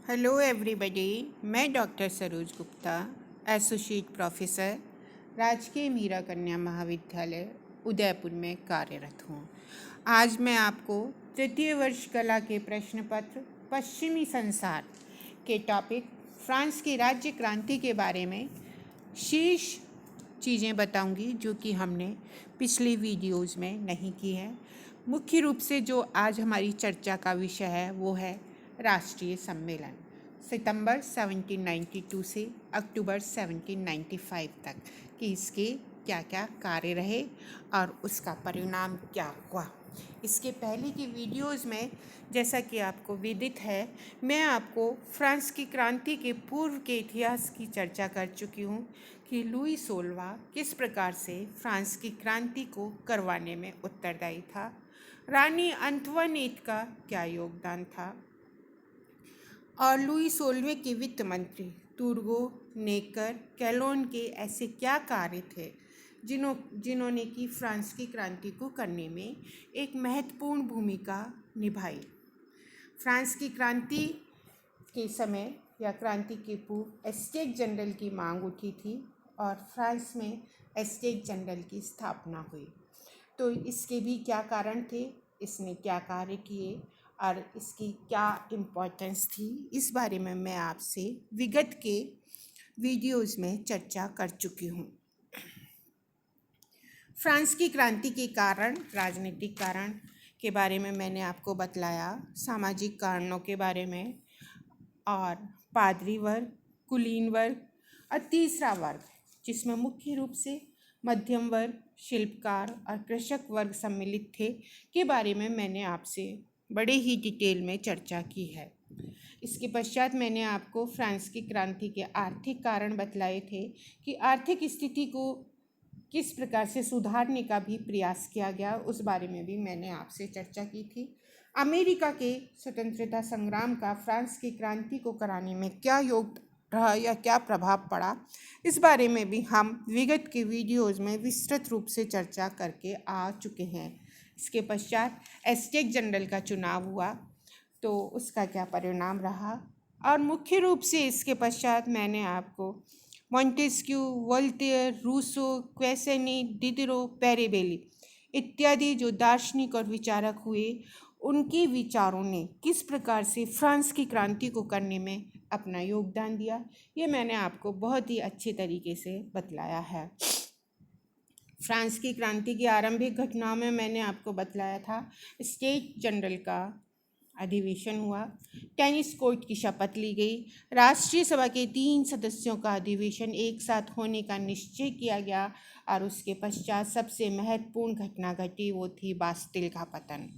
Hello everybody, मैं doctor Saroj Gupta, associate professor, राजकीय मीरा कन्या महाविद्यालय उदयपुर में कार्यरत हूँ। आज मैं आपको तृतीय वर्ष कला के प्रश्न पत्र पश्चिमी संसार के टॉपिक फ्रांस की राज्य क्रांति के बारे में शीर्ष चीज़ें बताऊंगी जो कि हमने पिछली वीडियोज़ में नहीं की है। मुख्य रूप से जो आज हमारी चर्चा का विषय है वो है राष्ट्रीय सम्मेलन, सितंबर 1792 से अक्टूबर 1795 तक कि इसके क्या क्या कार्य रहे और उसका परिणाम क्या हुआ। इसके पहले की वीडियोज़ में जैसा कि आपको विदित है, मैं आपको फ्रांस की क्रांति के पूर्व के इतिहास की चर्चा कर चुकी हूँ कि लुई 16वां किस प्रकार से फ्रांस की क्रांति को करवाने में उत्तरदायी था, रानी अंतवानेट का क्या योगदान था और लुई 16वें के वित्त मंत्री टूर्गो, नेकर, कैलोन के ऐसे क्या कार्य थे जिन्होंने कि फ्रांस की क्रांति को करने में एक महत्वपूर्ण भूमिका निभाई। फ्रांस की क्रांति के समय या क्रांति के पूर्व एस्टेट जनरल की मांग उठी थी और फ्रांस में एस्टेट जनरल की स्थापना हुई। तो इसके भी क्या कारण थे, इसने क्या कार्य किए और इसकी क्या इम्पोर्टेंस थी, इस बारे में मैं आपसे विगत के वीडियोज़ में चर्चा कर चुकी हूँ। फ्रांस की क्रांति के कारण, राजनीतिक कारण के बारे में मैंने आपको बतलाया, सामाजिक कारणों के बारे में और पादरी वर्ग, कुलीन वर्ग और तीसरा वर्ग जिसमें मुख्य रूप से मध्यम वर्ग, शिल्पकार और कृषक वर्ग सम्मिलित थे के बारे में मैंने आपसे बड़े ही डिटेल में चर्चा की है। इसके पश्चात मैंने आपको फ्रांस की क्रांति के आर्थिक कारण बतलाए थे कि आर्थिक स्थिति को किस प्रकार से सुधारने का भी प्रयास किया गया, उस बारे में भी मैंने आपसे चर्चा की थी। अमेरिका के स्वतंत्रता संग्राम का फ्रांस की क्रांति को कराने में क्या योग रहा या क्या प्रभाव पड़ा, इस बारे में भी हम विगत के वीडियोज़ में विस्तृत रूप से चर्चा करके आ चुके हैं। इसके पश्चात एस्टेट जनरल का चुनाव हुआ तो उसका क्या परिणाम रहा और मुख्य रूप से इसके पश्चात मैंने आपको मॉन्टेस्क्यू, वोल्टेयर, रूसो, क्वेसेनी, डिडरो, पेरेबेली इत्यादि जो दार्शनिक और विचारक हुए, उनके विचारों ने किस प्रकार से फ्रांस की क्रांति को करने में अपना योगदान दिया, ये मैंने आपको बहुत ही अच्छे तरीके से बतलाया है। फ्रांस की क्रांति की आरंभिक घटनाओं में मैंने आपको बतलाया था स्टेट जनरल का अधिवेशन हुआ, टेनिस कोर्ट की शपथ ली गई, राष्ट्रीय सभा के 3 सदस्यों का अधिवेशन एक साथ होने का निश्चय किया गया और उसके पश्चात सबसे महत्वपूर्ण घटना घटी, वो थी बास्टिल का पतन।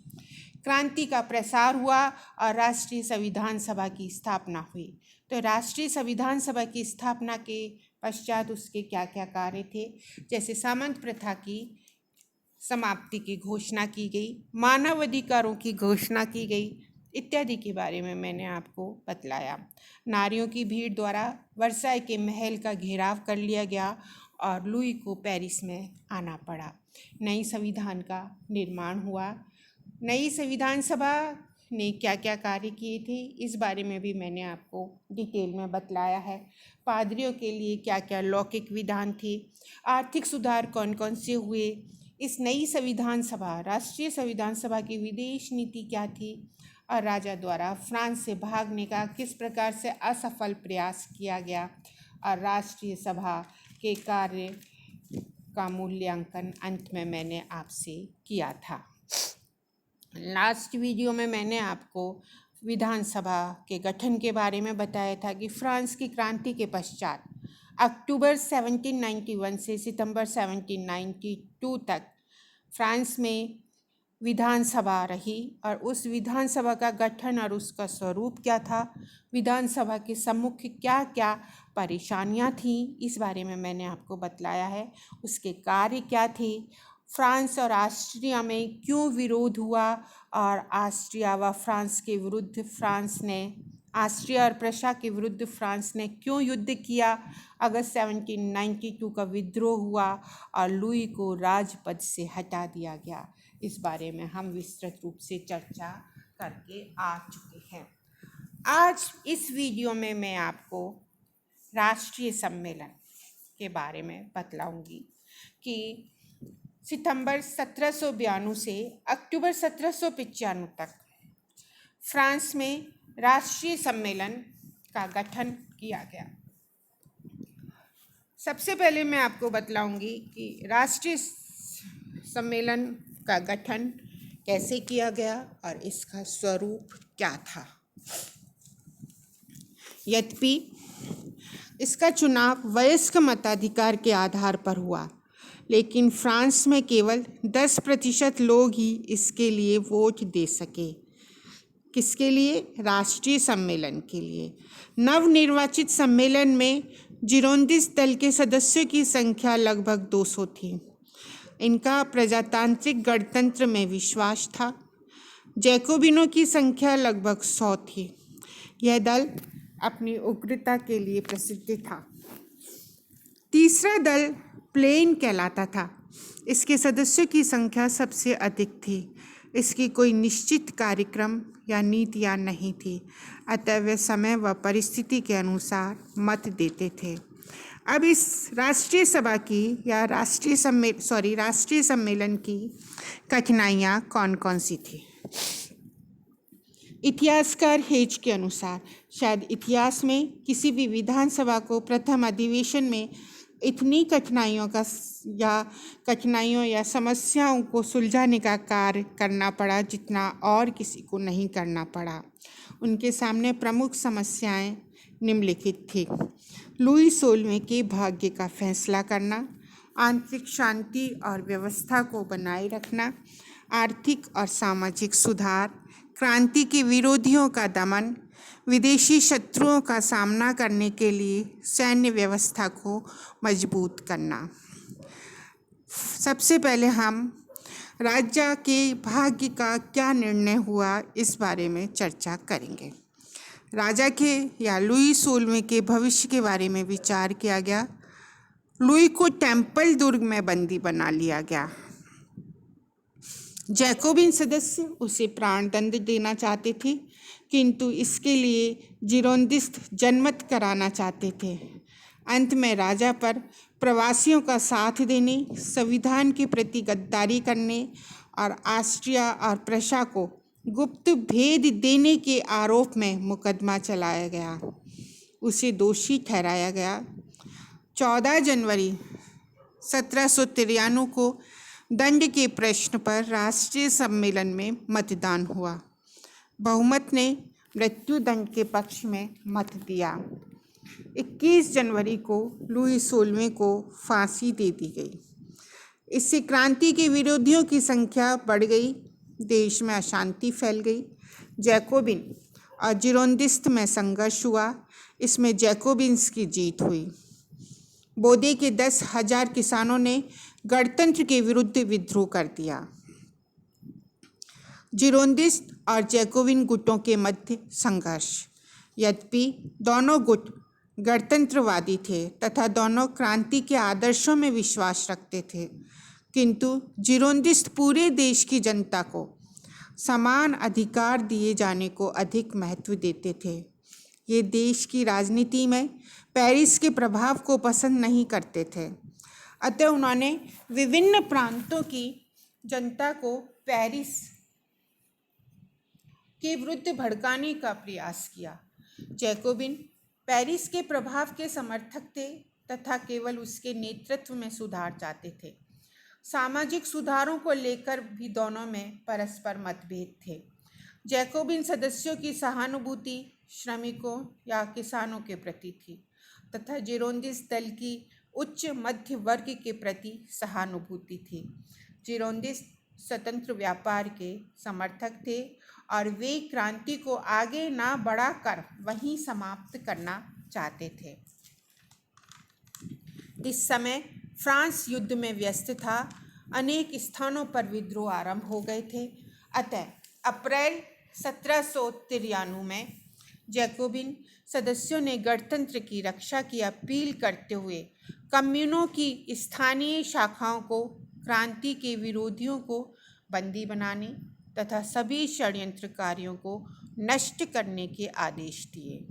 क्रांति का प्रसार हुआ और राष्ट्रीय संविधान सभा की स्थापना हुई। तो राष्ट्रीय संविधान सभा की स्थापना के पश्चात उसके क्या क्या कार्य थे, जैसे सामंत प्रथा की समाप्ति की घोषणा की गई, मानव अधिकारों की घोषणा की गई इत्यादि के बारे में मैंने आपको बतलाया। नारियों की भीड़ द्वारा वर्साई के महल का घेराव कर लिया गया और लुई को पेरिस में आना पड़ा। नई संविधान का निर्माण हुआ। नई संविधान सभा ने क्या क्या कार्य किए थे, इस बारे में भी मैंने आपको डिटेल में बतलाया है। पादरियों के लिए क्या क्या लौकिक विधान थे, आर्थिक सुधार कौन कौन से हुए, इस नई संविधान सभा, राष्ट्रीय संविधान सभा की विदेश नीति क्या थी और राजा द्वारा फ्रांस से भागने का किस प्रकार से असफल प्रयास किया गया और राष्ट्रीय सभा के कार्य का मूल्यांकन अंत में मैंने आपसे किया था। लास्ट वीडियो में मैंने आपको विधानसभा के गठन के बारे में बताया था कि फ्रांस की क्रांति के पश्चात अक्टूबर 1791 से सितंबर 1792 तक फ्रांस में विधानसभा रही और उस विधानसभा का गठन और उसका स्वरूप क्या था, विधानसभा के सम्मुख क्या क्या परेशानियां थीं, इस बारे में मैंने आपको बतलाया है। उसके कार्य क्या थे, फ्रांस और ऑस्ट्रिया में क्यों विरोध हुआ और ऑस्ट्रिया व फ्रांस के विरुद्ध ऑस्ट्रिया और प्रशा के विरुद्ध फ्रांस ने क्यों युद्ध किया, अगस्त 1792 का विद्रोह हुआ और लुई को राजपद से हटा दिया गया, इस बारे में हम विस्तृत रूप से चर्चा करके आ चुके हैं। आज इस वीडियो में मैं आपको राष्ट्रीय सम्मेलन के बारे में बतलाऊंगी कि सितंबर 1792 से अक्टूबर 1795 तक फ्रांस में राष्ट्रीय सम्मेलन का गठन किया गया। सबसे पहले मैं आपको बतलाऊंगी कि राष्ट्रीय सम्मेलन का गठन कैसे किया गया और इसका स्वरूप क्या था। यद्यपि इसका चुनाव वयस्क मताधिकार के आधार पर हुआ, लेकिन फ्रांस में केवल 10% लोग ही इसके लिए वोट दे सके। किसके लिए? राष्ट्रीय सम्मेलन के लिए। नवनिर्वाचित सम्मेलन में जिरोंदिस्ट दल के सदस्यों की संख्या लगभग 200 थी। इनका प्रजातांत्रिक गणतंत्र में विश्वास था। जैकोबिनों की संख्या लगभग 100 थी। यह दल अपनी उग्रता के लिए प्रसिद्ध था। तीसरा दल प्लेन कहलाता था। इसके सदस्यों की संख्या सबसे अधिक थी। इसकी कोई निश्चित कार्यक्रम या नीतियाँ नहीं थी, अतः वे समय व परिस्थिति के अनुसार मत देते थे। अब इस राष्ट्रीय सभा की या राष्ट्रीय सम्मेलन की कठिनाइयाँ कौन कौन सी थी? इतिहासकार हेज के अनुसार शायद इतिहास में किसी भी विधानसभा को प्रथम अधिवेशन में इतनी कठिनाइयों या समस्याओं को सुलझाने का कार्य करना पड़ा जितना और किसी को नहीं करना पड़ा। उनके सामने प्रमुख समस्याएं निम्नलिखित थी। लुई 16वें के भाग्य का फैसला करना, आंतरिक शांति और व्यवस्था को बनाए रखना, आर्थिक और सामाजिक सुधार, क्रांति के विरोधियों का दमन, विदेशी शत्रुओं का सामना करने के लिए सैन्य व्यवस्था को मजबूत करना। सबसे पहले हम राज्य के भाग्य का क्या निर्णय हुआ इस बारे में चर्चा करेंगे। राजा के या लुई 16वें के भविष्य के बारे में विचार किया गया। लुई को टेम्पल दुर्ग में बंदी बना लिया गया। जैकोबिन सदस्य उसे प्राणदंड देना चाहते थे, किंतु इसके लिए जिरोंदिस्ट जनमत कराना चाहते थे। अंत में राजा पर प्रवासियों का साथ देने, संविधान के प्रति गद्दारी करने और ऑस्ट्रिया और प्रशा को गुप्त भेद देने के आरोप में मुकदमा चलाया गया। उसे दोषी ठहराया गया। 14 जनवरी 1793 को दंड के प्रश्न पर राष्ट्रीय सम्मेलन में मतदान हुआ। बहुमत ने मृत्यु दंड के पक्ष में मत दिया। 21 जनवरी को लुई 16वें को फांसी दे दी गई। इससे क्रांति के विरोधियों की संख्या बढ़ गई, देश में अशांति फैल गई। जैकोबिन और जिरोंदिस्ट में संघर्ष हुआ। इसमें जैकोबिन्स की जीत हुई। बोदे के 10,000 किसानों ने गणतंत्र के विरुद्ध विद्रोह कर दिया। जिरोंदिस्ट और जैकोबिन गुटों के मध्य संघर्ष। यद्यपि दोनों गुट गणतंत्रवादी थे तथा दोनों क्रांति के आदर्शों में विश्वास रखते थे, किंतु जिरोंदिस्ट पूरे देश की जनता को समान अधिकार दिए जाने को अधिक महत्व देते थे। ये देश की राजनीति में पेरिस के प्रभाव को पसंद नहीं करते थे, अतः उन्होंने विभिन्न प्रांतों की जनता को पेरिस के विरुद्ध भड़काने का प्रयास किया। जैकोबिन पेरिस के प्रभाव के समर्थक थे तथा केवल उसके नेतृत्व में सुधार चाहते थे। सामाजिक सुधारों को लेकर भी दोनों में परस्पर मतभेद थे। जैकोबिन सदस्यों की सहानुभूति श्रमिकों या किसानों के प्रति थी तथा जिरोंदिस्ट दल की उच्च मध्य वर्ग के प्रति सहानुभूति थी। जिरोंदिस्ट स्वतंत्र व्यापार के समर्थक थे और वे क्रांति को आगे ना बढ़ाकर वहीं समाप्त करना चाहते थे। इस समय फ्रांस युद्ध में व्यस्त था। अनेक स्थानों पर विद्रोह आरंभ हो गए थे। अतः अप्रैल 1793 में जैकोबिन सदस्यों ने गणतंत्र की रक्षा की अपील करते हुए कम्युनों की स्थानीय शाखाओं को क्रांति के विरोधियों को बंदी बनाने तथा सभी षड्यंत्रकारियों को नष्ट करने के आदेश दिए।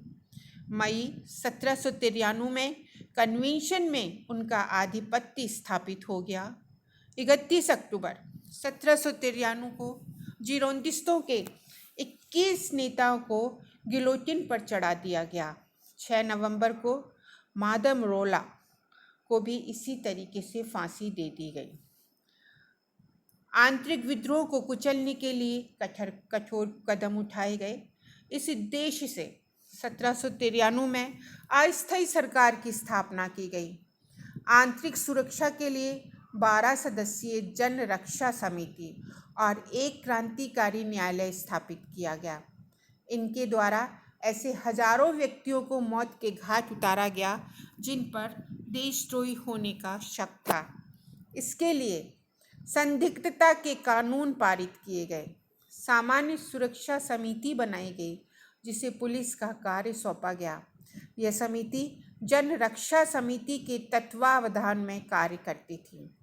मई 1793 में कन्वेंशन में उनका आधिपत्य स्थापित हो गया। 31 अक्टूबर 1793 को जिरोंदिस्तों के 21 नेताओं को गिलोटिन पर चढ़ा दिया गया। 6 नवंबर को मादम रोला को भी इसी तरीके से फांसी दे दी गई। आंतरिक विद्रोह को कुचलने के लिए कठोर कदम उठाए गए। इस उद्देश्य से 1793 में अस्थायी सरकार की स्थापना की गई। आंतरिक सुरक्षा के लिए 12 सदस्यीय जन रक्षा समिति और एक क्रांतिकारी न्यायालय स्थापित किया गया। इनके द्वारा ऐसे हजारों व्यक्तियों को मौत के घाट उतारा गया जिन पर देशद्रोही होने का शक था। इसके लिए संदिग्धता के कानून पारित किए गए। सामान्य सुरक्षा समिति बनाई गई जिसे पुलिस का कार्य सौंपा गया। यह समिति जन रक्षा समिति के तत्वावधान में कार्य करती थी।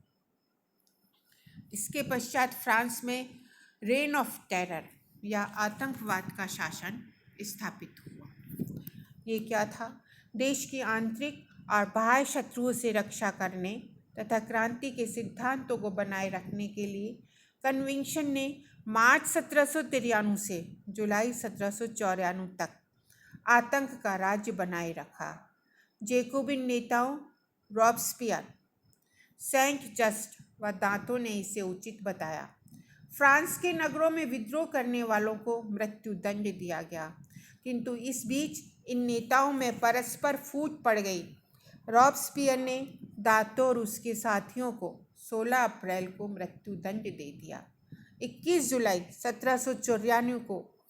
इसके पश्चात फ्रांस में रेन ऑफ टेरर या आतंकवाद का शासन स्थापित हुआ। ये क्या था? देश की आंतरिक और बाह्य शत्रुओं से रक्षा करने तथा क्रांति के सिद्धांतों को बनाए रखने के लिए कन्वेंशन ने मार्च 1793 से जुलाई 1794 तक आतंक का राज्य बनाए रखा। जैकोबिन नेताओं रॉबस्पियर, सेंट जस्ट व दांतों ने इसे उचित बताया। फ्रांस के नगरों में विद्रोह करने वालों को मृत्युदंड दिया गया, किंतु इस बीच इन नेताओं में परस्पर फूट पड़ गई। रॉबस्पियर ने दांतों और उसके साथियों को 16 अप्रैल को मृत्युदंड दे दिया। 21 जुलाई 1794 को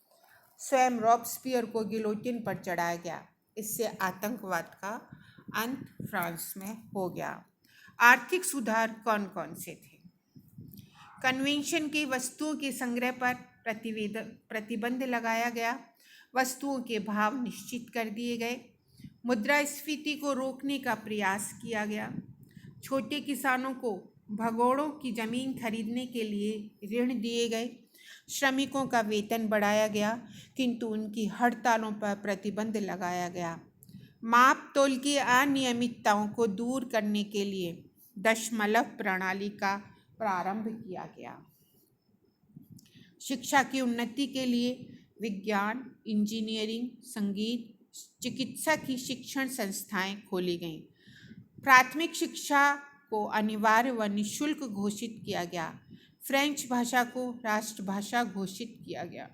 स्वयं रॉबस्पियर को गिलोटिन पर चढ़ाया गया। इससे आतंकवाद का अंत फ्रांस में हो गया। आर्थिक सुधार कौन कौन से थे? कन्वेंशन के वस्तुओं के संग्रह पर प्रतिबंध लगाया गया। वस्तुओं के भाव निश्चित कर दिए गए। मुद्रास्फीति को रोकने का प्रयास किया गया। छोटे किसानों को भगोड़ों की जमीन खरीदने के लिए ऋण दिए गए। श्रमिकों का वेतन बढ़ाया गया, किंतु उनकी हड़तालों पर प्रतिबंध लगाया गया। माप तोल की अनियमितताओं को दूर करने के लिए दशमलव प्रणाली का प्रारंभ किया गया। शिक्षा की उन्नति के लिए विज्ञान, इंजीनियरिंग, संगीत, चिकित्सा की शिक्षण संस्थाएं खोली गईं। प्राथमिक शिक्षा को अनिवार्य व निःशुल्क घोषित किया गया। फ्रेंच भाषा को राष्ट्रभाषा घोषित किया गया।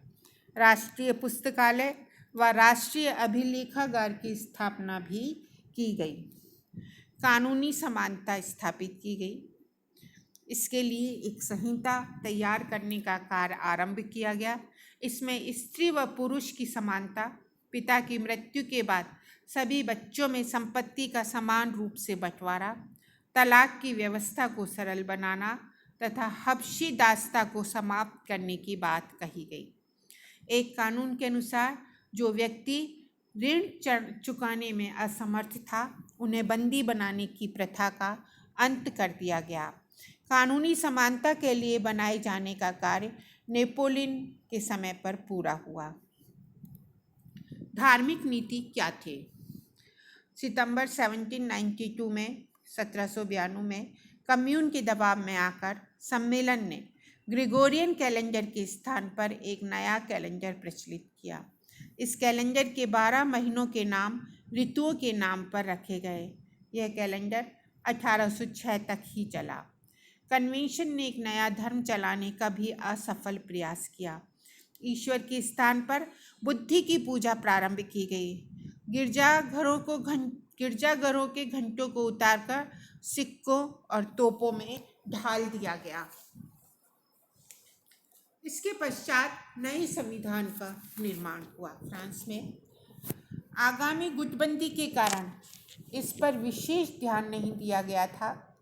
राष्ट्रीय पुस्तकालय व राष्ट्रीय अभिलेखागार की स्थापना भी की गई। कानूनी समानता स्थापित की गई। इसके लिए एक संहिता तैयार करने का कार्य आरंभ किया गया। इसमें स्त्री व पुरुष की समानता, पिता की मृत्यु के बाद सभी बच्चों में संपत्ति का समान रूप से बंटवारा, तलाक की व्यवस्था को सरल बनाना तथा हबशी दास्ता को समाप्त करने की बात कही गई। एक कानून के अनुसार जो व्यक्ति ऋण चुकाने में असमर्थ था, उन्हें बंदी बनाने की प्रथा का अंत कर दिया गया। कानूनी समानता के लिए बनाए जाने का कार्य नेपोलियन के समय पर पूरा हुआ। धार्मिक नीति क्या थे? सितंबर 1792 में कम्यून के दबाव में आकर सम्मेलन ने ग्रेगोरियन कैलेंडर के स्थान पर एक नया कैलेंडर प्रचलित किया। इस कैलेंडर के 12 महीनों के नाम ऋतुओं के नाम पर रखे गए। यह कैलेंडर 1806 तक ही चला। कन्वेंशन ने एक नया धर्म चलाने का भी असफल प्रयास किया। ईश्वर के स्थान पर बुद्धि की पूजा प्रारंभ की गई। गिरजाघरों के घंटों को उतारकर सिक्कों और तोपों में ढाल दिया गया। इसके पश्चात नए संविधान का निर्माण हुआ। फ्रांस में आगामी गुटबंदी के कारण इस पर विशेष ध्यान नहीं दिया गया था।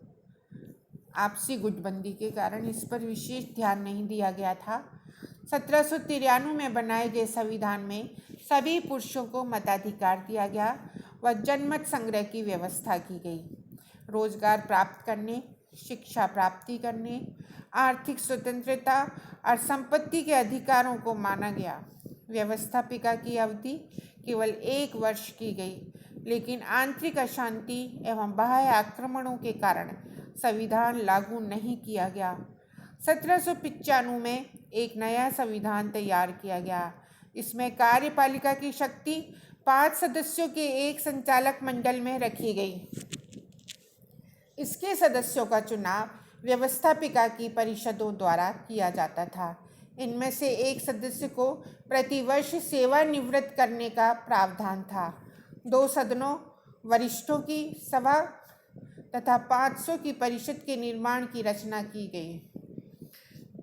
आपसी गुटबंदी के कारण इस पर विशेष ध्यान नहीं दिया गया था। 1793 में बनाए गए संविधान में सभी पुरुषों को मताधिकार दिया गया व जनमत संग्रह की व्यवस्था की गई। रोजगार प्राप्त करने, शिक्षा प्राप्ति करने, आर्थिक स्वतंत्रता और संपत्ति के अधिकारों को माना गया। व्यवस्थापिका की अवधि केवल 1 वर्ष की गई, लेकिन आंतरिक अशांति एवं बाह्य आक्रमणों के कारण संविधान लागू नहीं किया गया। 1795 में एक नया संविधान तैयार किया गया। इसमें कार्यपालिका की शक्ति 5 सदस्यों के एक संचालक मंडल में रखी गई। इसके सदस्यों का चुनाव व्यवस्थापिका की परिषदों द्वारा किया जाता था। इनमें से एक सदस्य को प्रतिवर्ष सेवानिवृत्त करने का प्रावधान था। 2 सदनों, वरिष्ठों की सभा तथा 500 की परिषद के निर्माण की रचना की गई।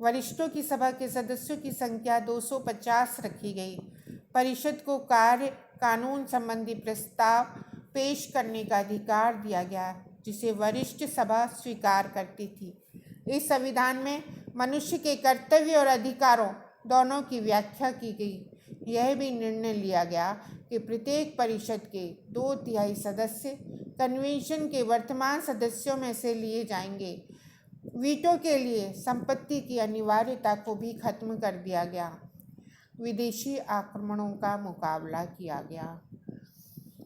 वरिष्ठों की सभा के सदस्यों की संख्या 250 रखी गई। परिषद को कार्य कानून संबंधी प्रस्ताव पेश करने का अधिकार दिया गया, जिसे वरिष्ठ सभा स्वीकार करती थी। इस संविधान में मनुष्य के कर्तव्य और अधिकारों दोनों की व्याख्या की गई। यह भी निर्णय लिया गया कि प्रत्येक परिषद के 2/3 सदस्य कन्वेंशन के वर्तमान सदस्यों में से लिए जाएंगे। वीटो के लिए संपत्ति की अनिवार्यता को भी खत्म कर दिया गया। विदेशी आक्रमणों का मुकाबला किया गया।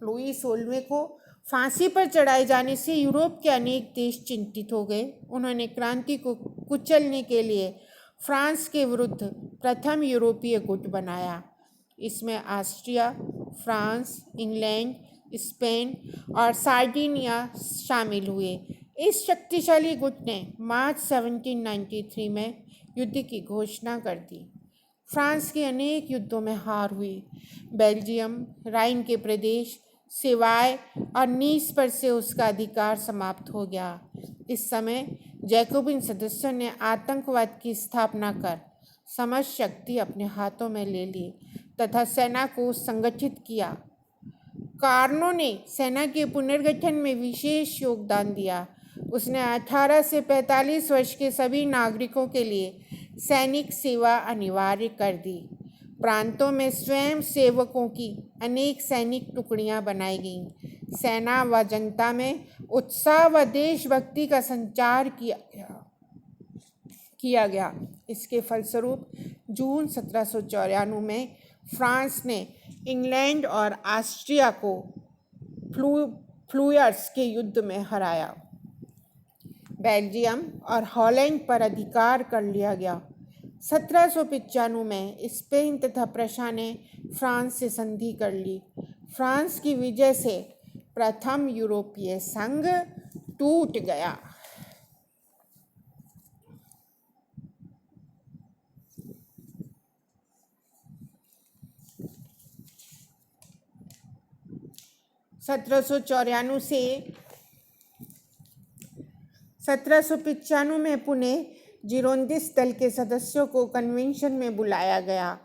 लुई 16वें को फांसी पर चढ़ाए जाने से यूरोप के अनेक देश चिंतित हो गए। उन्होंने क्रांति को कुचलने के लिए फ्रांस के विरुद्ध प्रथम यूरोपीय गुट बनाया। इसमें ऑस्ट्रिया, फ्रांस, इंग्लैंड, स्पेन और सार्डिनिया शामिल हुए। इस शक्तिशाली गुट ने मार्च 1793 में युद्ध की घोषणा कर दी। फ्रांस के अनेक युद्धों में हार हुई। बेल्जियम, राइन के प्रदेश, सेवाय और नीस पर से उसका अधिकार समाप्त हो गया। इस समय जैकोबिन सदस्यों ने आतंकवाद की स्थापना कर समस्त शक्ति अपने हाथों में ले ली तथा सेना को संगठित किया। कार्नो ने सेना के पुनर्गठन में विशेष योगदान दिया। उसने 18 से 45 वर्ष के सभी नागरिकों के लिए सैनिक सेवा अनिवार्य कर दी। प्रांतों में स्वयं सेवकों की अनेक सैनिक टुकड़ियां बनाई गईं। सेना व जनता में उत्साह व देशभक्ति का संचार किया गया। इसके फलस्वरूप जून 1794 में फ्रांस ने इंग्लैंड और ऑस्ट्रिया को फ्लूयर्स के युद्ध में हराया। बेल्जियम और हॉलैंड पर अधिकार कर लिया गया। 1795 में स्पेन तथा प्रशा ने फ्रांस से संधि कर ली। फ्रांस की विजय से प्रथम यूरोपीय संघ टूट गया। से 1795 में पुनः जिरोंदिस दल के सदस्यों को कन्वेंशन में बुलाया गया।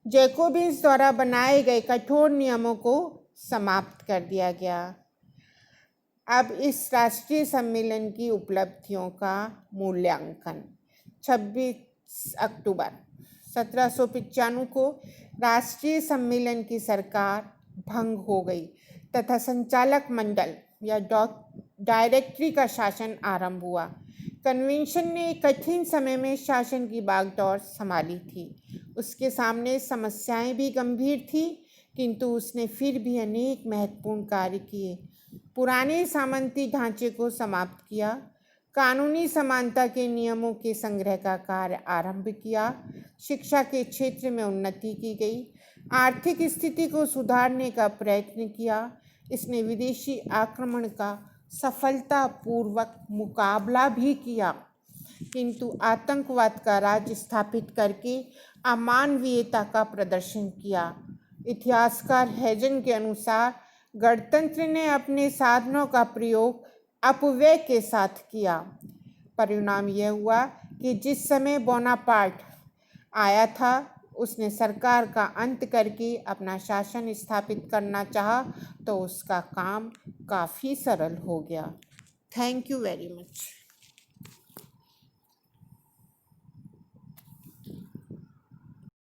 जैकोबिन्स द्वारा बनाए गए कठोर नियमों को समाप्त कर दिया गया। अब इस राष्ट्रीय सम्मेलन की उपलब्धियों का मूल्यांकन। 26 अक्टूबर 1795 को राष्ट्रीय सम्मेलन की सरकार भंग हो गई तथा संचालक मंडल या डायरेक्टरी का शासन आरंभ हुआ। कन्वेंशन ने कठिन समय में शासन की बागडोर संभाली थी। उसके सामने समस्याएं भी गंभीर थी, किंतु उसने फिर भी अनेक महत्वपूर्ण कार्य किए। पुराने सामंती ढांचे को समाप्त किया, कानूनी समानता के नियमों के संग्रह का कार्य आरंभ किया, शिक्षा के क्षेत्र में उन्नति की गई, आर्थिक स्थिति को सुधारने का प्रयत्न किया। इसने विदेशी आक्रमण का सफलतापूर्वक मुकाबला भी किया, किंतु आतंकवाद का राज स्थापित करके अमानवीयता का प्रदर्शन किया। इतिहासकार हेजन के अनुसार गणतंत्र ने अपने साधनों का प्रयोग अपव्यय के साथ किया। परिणाम यह हुआ कि जिस समय बोनापार्ट आया था, उसने सरकार का अंत करके अपना शासन स्थापित करना चाहा, तो उसका काम काफ़ी सरल हो गया। Thank you very much.